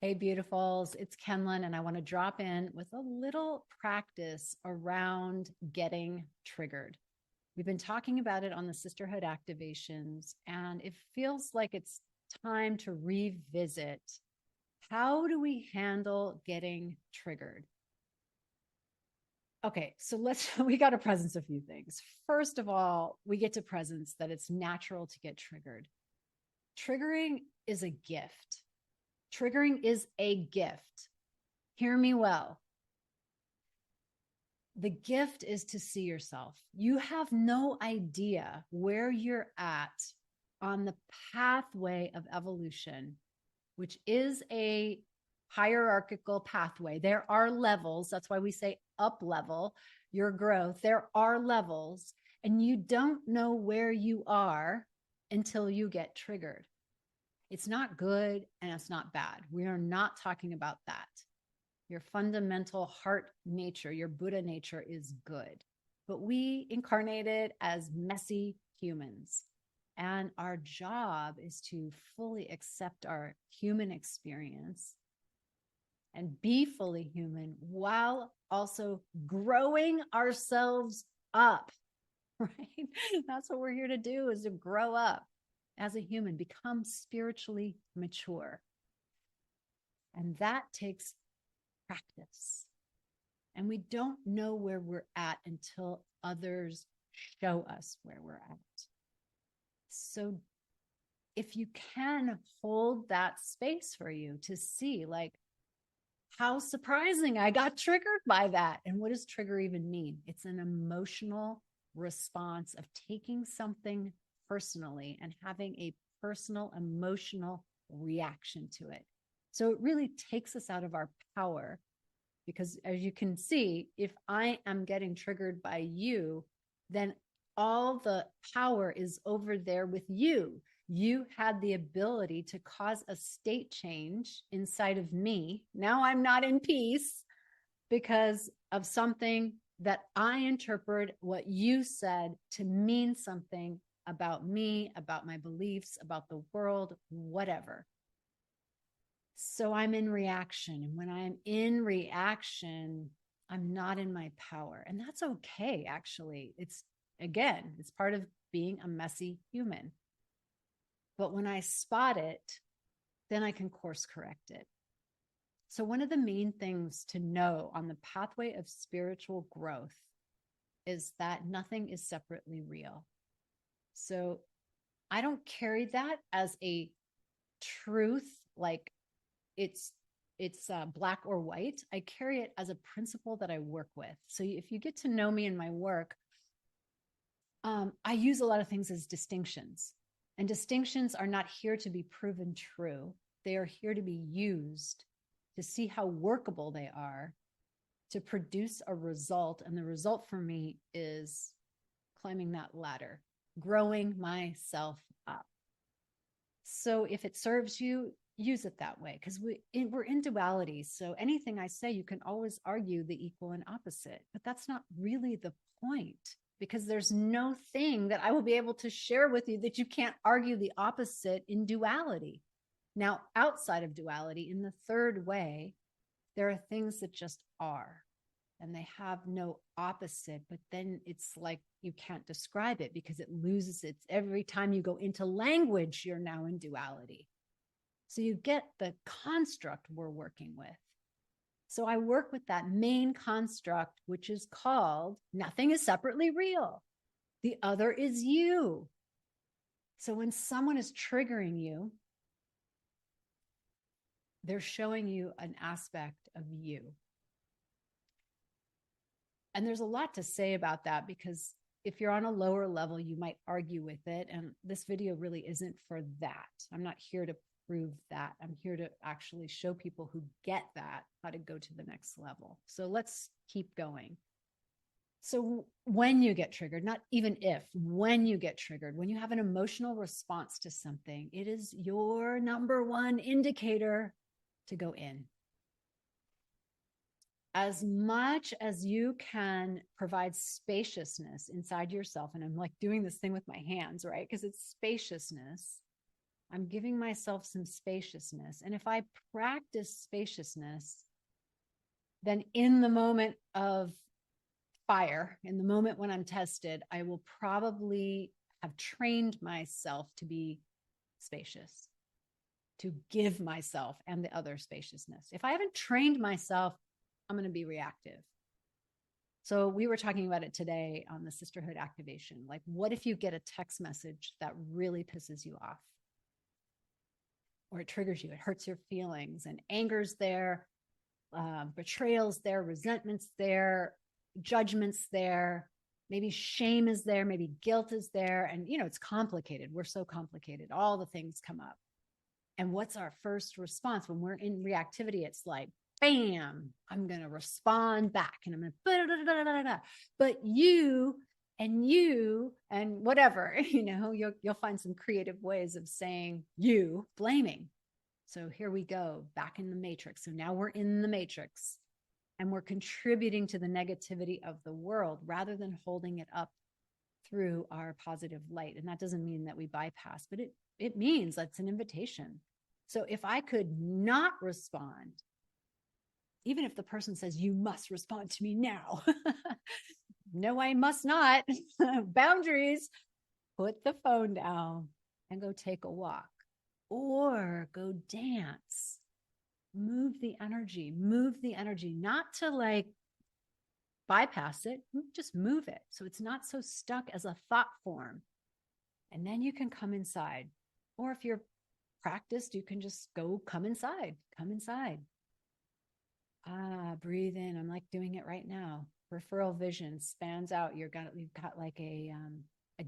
Hey, beautifuls, it's Kenlin, and I want to drop in with a little practice around getting triggered. We've been talking about it on the sisterhood activations, and it feels like it's time to revisit how do we handle getting triggered? Okay, so we got to presence a few things. First of all, we get to presence that it's natural to get triggered. Triggering is a gift. Triggering is a gift. Hear me well. The gift is to see yourself. You have no idea where you're at on the pathway of evolution, which is a hierarchical pathway. There are levels. That's why we say up level your growth. There are levels, and you don't know where you are until you get triggered. It's not good and it's not bad. We are not talking about that. Your fundamental heart nature, your Buddha nature is good. But we incarnated as messy humans. And our job is to fully accept our human experience and be fully human while also growing ourselves up, right? That's what we're here to do, is to grow up as a human, become spiritually mature. And that takes practice. And we don't know where we're at until others show us where we're at. So if you can hold that space for you to see, like, how surprising, I got triggered by that. And what does trigger even mean? It's an emotional response of taking something personally and having a personal emotional reaction to it. So it really takes us out of our power, because as you can see, if I am getting triggered by you, then all the power is over there with you. You had the ability to cause a state change inside of me. Now I'm not in peace because of something that I interpret what you said to mean something about me, about my beliefs, about the world, whatever. So I'm in reaction. And when I'm in reaction, I'm not in my power. And that's okay, actually. It's part of being a messy human. But when I spot it, then I can course correct it. So, one of the main things to know on the pathway of spiritual growth is that nothing is separately real. So, I don't carry that as a truth, like it's black or white. I carry it as a principle that I work with. So if you get to know me in my work, I use a lot of things as distinctions, and distinctions are not here to be proven true. They are here to be used to see how workable they are to produce a result. And the result for me is climbing that ladder, growing myself up. So if it serves you, use it that way, because we're in duality. So anything I say, you can always argue the equal and opposite, but that's not really the point, because there's no thing that I will be able to share with you that you can't argue the opposite in duality. Now, outside of duality, in the third way, there are things that just are, and they have no opposite, but then it's like you can't describe it because it loses its, every time you go into language, you're now in duality. So you get the construct we're working with. So I work with that main construct, which is called nothing is separately real. The other is you. So when someone is triggering you, they're showing you an aspect of you. And there's a lot to say about that, because if you're on a lower level, you might argue with it. And this video really isn't for that. I'm not here to prove that. I'm here to actually show people who get that how to go to the next level. So let's keep going. So when you get triggered, not even if, when you get triggered, when you have an emotional response to something, it is your number one indicator to go in. As much as you can provide spaciousness inside yourself, and I'm like doing this thing with my hands, right? Because it's spaciousness. I'm giving myself some spaciousness. And if I practice spaciousness, then in the moment of fire, in the moment when I'm tested, I will probably have trained myself to be spacious, to give myself and the other spaciousness. If I haven't trained myself, I'm going to be reactive. So we were talking about it today on the sisterhood activation. Like, what if you get a text message that really pisses you off? Or it triggers you, it hurts your feelings, and anger's there, betrayal's there, resentment's there, judgment's there, maybe shame is there, maybe guilt is there. And, it's complicated. We're so complicated. All the things come up. And what's our first response when we're in reactivity? It's like, bam, I'm going to respond back and I'm going to, but you and whatever, you'll find some creative ways of saying you, blaming. So here we go, back in the matrix. So now we're in the matrix and we're contributing to the negativity of the world rather than holding it up through our positive light. And that doesn't mean that we bypass, but it means that's an invitation. So if I could not respond, even if the person says, you must respond to me now. No, I must not. Boundaries. Put the phone down and go take a walk or go dance. Move the energy, not to like bypass it, just move it. So it's not so stuck as a thought form. And then you can come inside. Or if you're practiced, you can just come inside. Breathe in. I'm like doing it right now. Peripheral vision spans out. You've got like a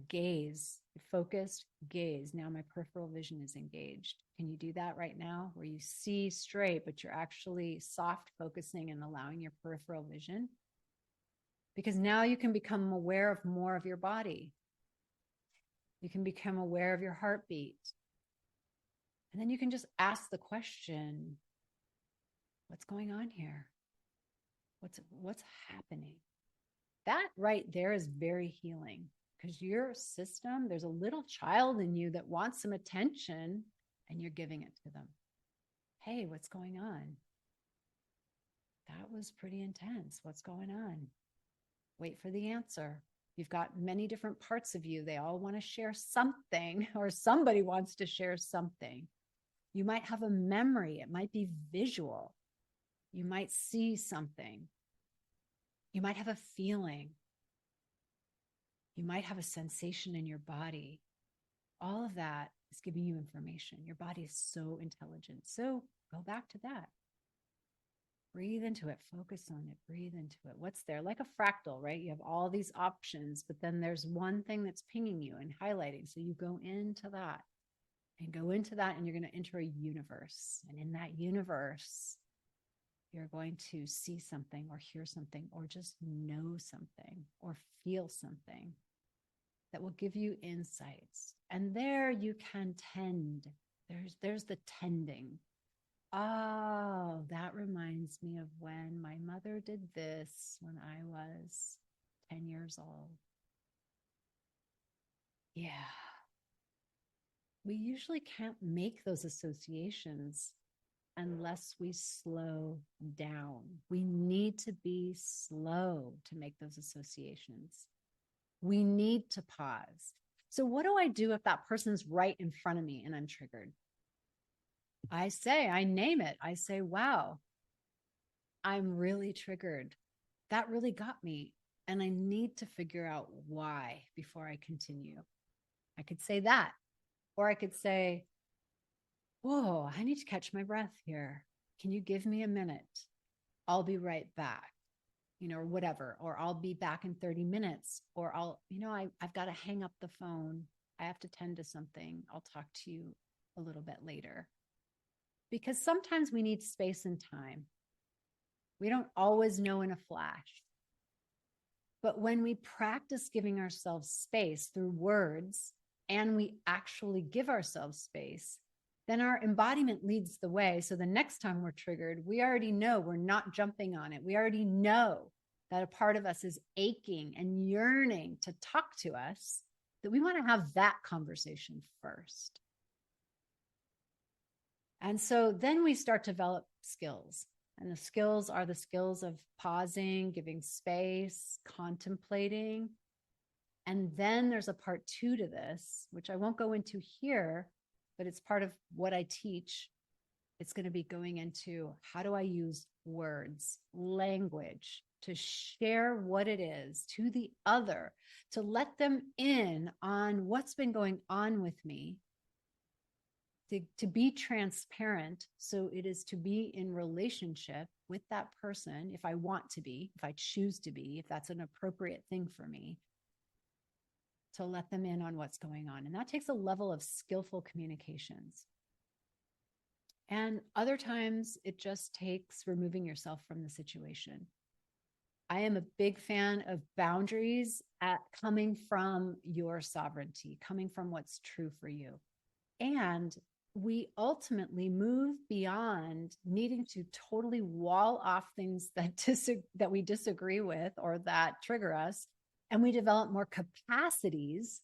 gaze, focused gaze. Now my peripheral vision is engaged. Can you do that right now where you see straight, but you're actually soft focusing and allowing your peripheral vision? Because now you can become aware of more of your body. You can become aware of your heartbeat. And then you can just ask the question, what's going on here? What's happening? That right there is very healing because your system, there's a little child in you that wants some attention and you're giving it to them. Hey, what's going on? That was pretty intense. What's going on? Wait for the answer. You've got many different parts of you. They all want to share something, or somebody wants to share something. You might have a memory. It might be visual. You might see something. You might have a feeling. You might have a sensation in your body. All of that is giving you information. Your body is so intelligent. So go back to that. Breathe into it. Focus on it. Breathe into it. What's there? Like a fractal, right? You have all these options, but then there's one thing that's pinging you and highlighting. So you go into that and you're going to enter a universe. And in that universe, you're going to see something or hear something or just know something or feel something that will give you insights. And there you can tend. There's the tending. Oh, that reminds me of when my mother did this when I was 10 years old. Yeah. We usually can't make those associations unless we slow down. We need to be slow to make those associations. We need to pause. So what do I do if that person's right in front of me and I'm triggered? I name it. I say, wow, I'm really triggered. That really got me. And I need to figure out why before I continue. I could say that, or I could say, whoa, I need to catch my breath here. Can you give me a minute? I'll be right back, or whatever, or I'll be back in 30 minutes, or I've got to hang up the phone. I have to tend to something. I'll talk to you a little bit later. Because sometimes we need space and time. We don't always know in a flash. But when we practice giving ourselves space through words, and we actually give ourselves space, then our embodiment leads the way. So the next time we're triggered, we already know we're not jumping on it. We already know that a part of us is aching and yearning to talk to us, that we want to have that conversation first. And so then we start to develop skills. And the skills are the skills of pausing, giving space, contemplating. And then there's a part 2 to this, which I won't go into here, but it's part of what I teach. It's going to be going into how do I use words, language to share what it is to the other, to let them in on what's been going on with me, to be transparent. So it is to be in relationship with that person if I want to be, if I choose to be, if that's an appropriate thing for me, to let them in on what's going on. And that takes a level of skillful communications. And other times it just takes removing yourself from the situation. I am a big fan of boundaries coming from your sovereignty, coming from what's true for you. And we ultimately move beyond needing to totally wall off things that we disagree with or that trigger us. And we develop more capacities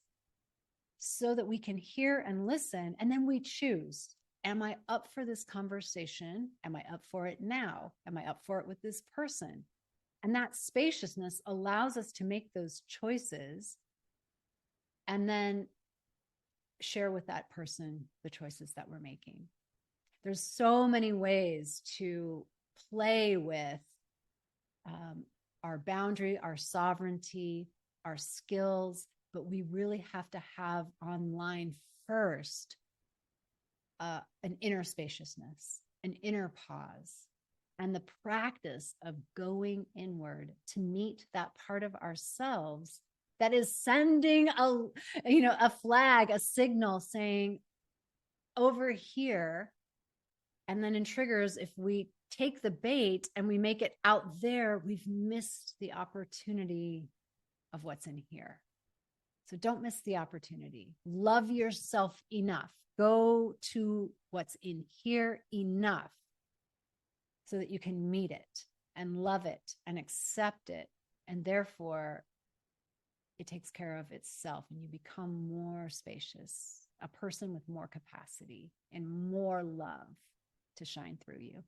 so that we can hear and listen. And then we choose, am I up for this conversation? Am I up for it now? Am I up for it with this person? And that spaciousness allows us to make those choices and then share with that person the choices that we're making. There's so many ways to play with our boundary, our sovereignty, our skills, but we really have to have online first an inner spaciousness, an inner pause, and the practice of going inward to meet that part of ourselves that is sending a flag, a signal saying over here. And then in triggers, if we take the bait and we make it out there, we've missed the opportunity of what's in here. So don't miss the opportunity. Love yourself enough. Go to what's in here enough so that you can meet it and love it and accept it. And therefore, it takes care of itself and you become more spacious, a person with more capacity and more love to shine through you.